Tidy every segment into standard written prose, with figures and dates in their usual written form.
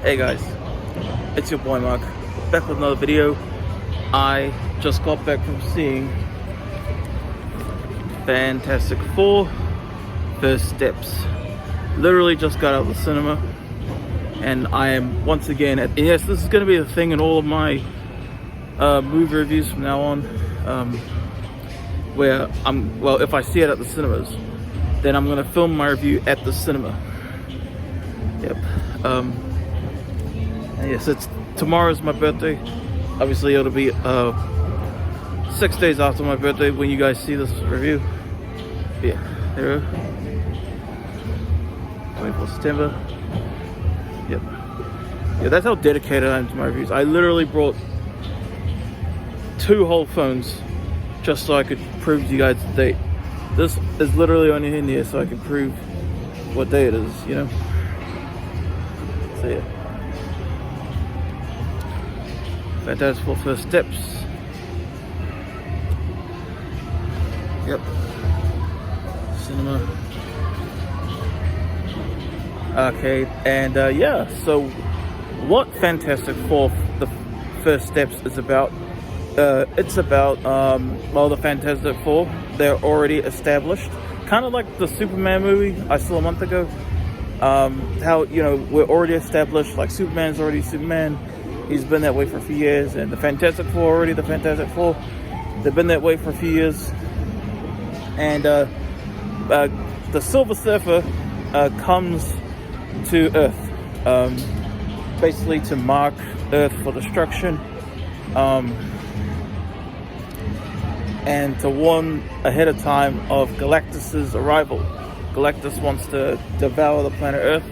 Hey guys, it's your boy Mark, back with another video. I just got back from seeing Fantastic Four First Steps. Literally just got out of the cinema, and I am once again at, yes, this is going to be the thing in all of my movie reviews from now on, where if I see it at the cinemas, then I'm going to film my review at the cinema. Yep. And yes, tomorrow's my birthday. Obviously it'll be 6 days after my birthday when you guys see this review. Yeah, there we go. 24th September. Yep. Yeah, that's how dedicated I am to my reviews. I literally brought 2 whole phones just so I could prove to you guys the date. This is literally only in here so I can prove what day it is, you know? So yeah. Fantastic Four First Steps. Yep. Cinema. Arcade. And yeah, so what Fantastic Four the First Steps is about, it's about, the Fantastic Four, they're already established. Kind of like the Superman movie I saw a month ago. How, you know, we're already established, like Superman's already Superman. He's been that way for a few years, and the Fantastic Four already the Fantastic Four. They've been that way for a few years. And the Silver Surfer comes to Earth, basically to mark Earth for destruction, and to warn ahead of time of Galactus's arrival. Galactus wants to devour the planet Earth.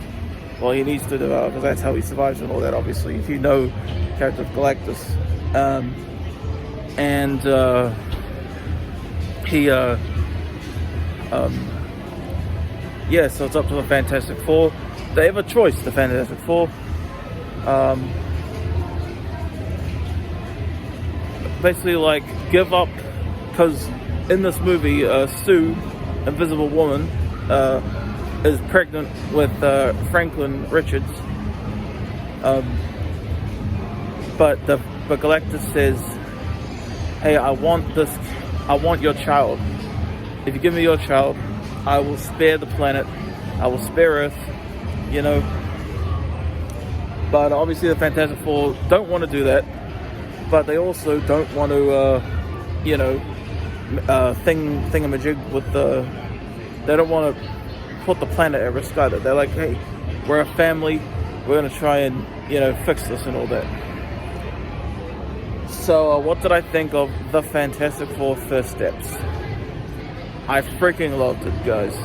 Well, he needs to devour, because that's how he survives and all that, obviously, if you know the character of Galactus. Yeah, so it's up to the Fantastic Four. They have a choice, the Fantastic Four. Basically, like, give up, because in this movie, Sue, Invisible Woman, is pregnant with Franklin Richards, but Galactus says, "Hey, I want your child. If you give me your child, I will spare the planet. I will spare Earth." You know. But obviously, the Fantastic Four don't want to do that. But they also don't want to, thingamajig with the. They don't want to put the planet at risk either. They're like, hey, we're a family, we're gonna try and, fix this and all that. So what did I think of the Fantastic Four First Steps? I freaking loved it, guys.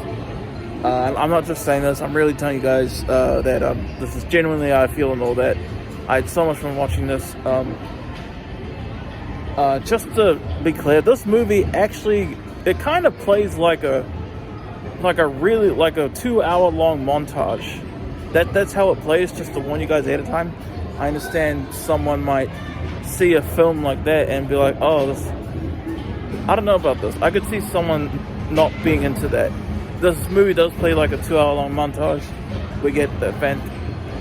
I'm not just saying this, I'm really telling you guys that this is genuinely how I feel and all that. I had so much fun watching this. Just to be clear, this movie actually, it kind of plays like a 2-hour long montage. That's how it plays, just to warn you guys ahead of time. I understand someone might see a film like that and be like, oh, I don't know about this. I could see someone not being into that. This movie does play like a 2-hour long montage. We get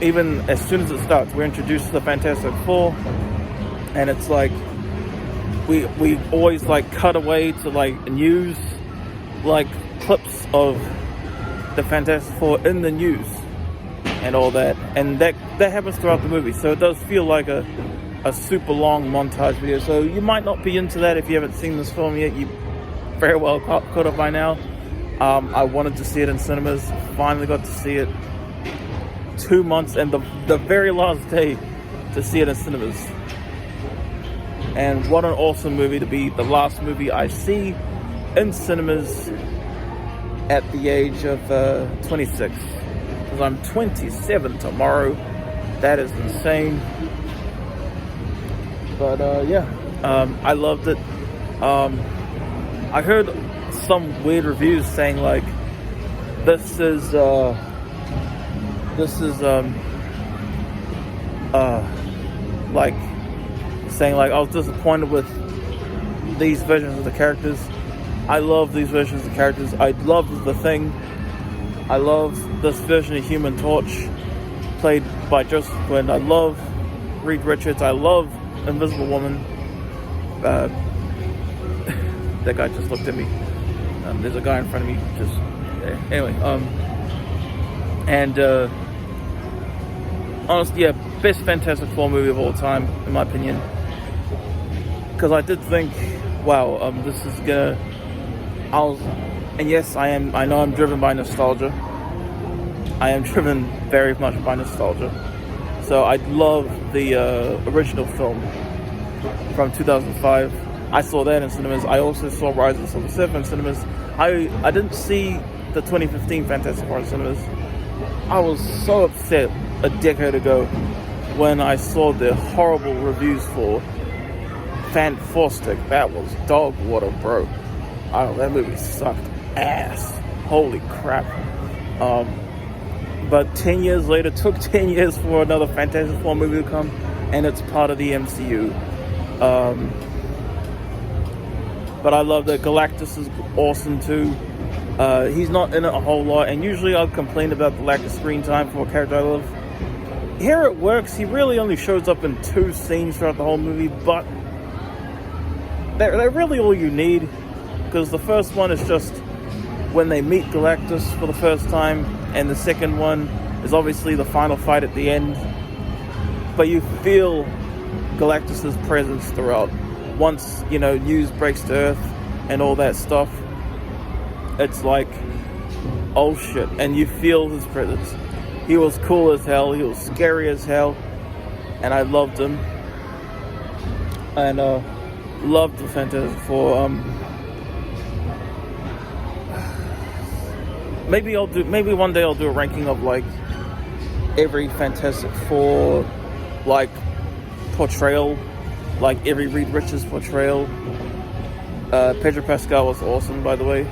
even as soon as it starts, we're introduced to the Fantastic Four, and it's like we always like cut away to like news, like clips of the Fantastic Four in the news and all that, and that happens throughout the movie, so it does feel like a super long montage video. So you might not be into that if you haven't seen this film yet. You very well could have by now. I wanted to see it in cinemas, finally got to see it 2 months and the very last day to see it in cinemas. And what an awesome movie to be the last movie I see in cinemas at the age of 26, because I'm 27 tomorrow. That is insane. But I loved it. I heard some weird reviews saying like this is like saying like I was disappointed with these versions of the characters. I love these versions of the characters. I love The Thing. I love this version of Human Torch, played by Joseph Quinn. I love Reed Richards. I love Invisible Woman. That guy just looked at me. There's a guy in front of me. Anyway. Honestly, yeah, best Fantastic Four movie of all time, in my opinion. Because I did think, wow, this is gonna. And yes, I know I'm driven by nostalgia. I am driven very much by nostalgia. So I love the original film from 2005. I saw that in cinemas. I also saw Rise of the Silver Surfer in cinemas. I didn't see the 2015 Fantastic Four in cinemas. I was so upset a decade ago when I saw the horrible reviews for Fantastic. That was dog water, bro. That movie sucked ass. Holy crap. But 10 years later, took 10 years for another Fantastic Four movie to come, and it's part of the MCU. But I love that Galactus is awesome too. He's not in it a whole lot, and usually I'll complain about the lack of screen time for a character I love. Here it works. He really only shows up in 2 scenes throughout the whole movie, but they're really all you need, because the first one is just when they meet Galactus for the first time, and the second one is obviously the final fight at the end. But you feel Galactus's presence throughout. Once, news breaks to Earth and all that stuff, it's like, oh shit, and you feel his presence. He was cool as hell, he was scary as hell, and I loved him. And loved the Fantastic Four. Maybe one day I'll do a ranking of like every Fantastic Four portrayal, like every Reed Richards portrayal. Pedro Pascal was awesome, by the way.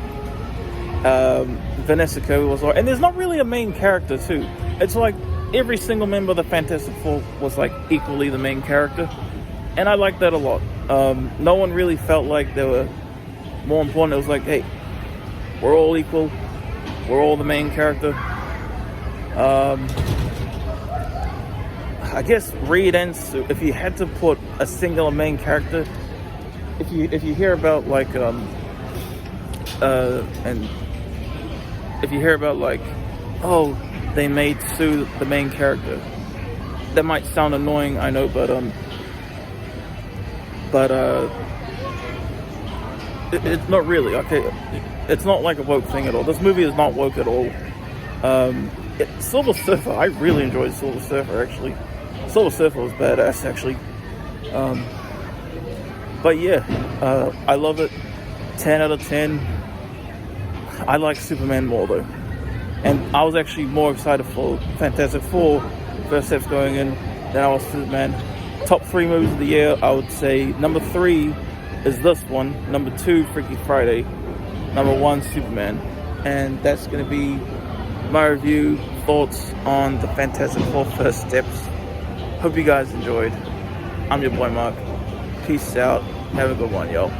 Vanessa Kirby was awesome. And there's not really a main character too. It's like every single member of the Fantastic Four was like equally the main character, and I like that a lot. No one really felt like they were more important. It was like, hey, we're all equal. We're all the main character. I guess Reed and Sue, if you had to put a singular main character, if you hear about like and if you hear about like, oh, they made Sue the main character, that might sound annoying, I know, but it's not really, okay? It's not like a woke thing at all. This movie is not woke at all. Silver Surfer, I really enjoyed Silver Surfer, actually. Silver Surfer was badass, actually. But yeah, I love it. 10 out of 10. I like Superman more, though. And I was actually more excited for Fantastic Four first steps going in than I was Superman. Top 3 movies of the year, I would say number 3 is this one. Number 2, Freaky Friday. Number 1, Superman. And that's going to be my review, thoughts on the Fantastic Four first steps. Hope you guys enjoyed. I'm your boy Mark. Peace out. Have a good one, y'all.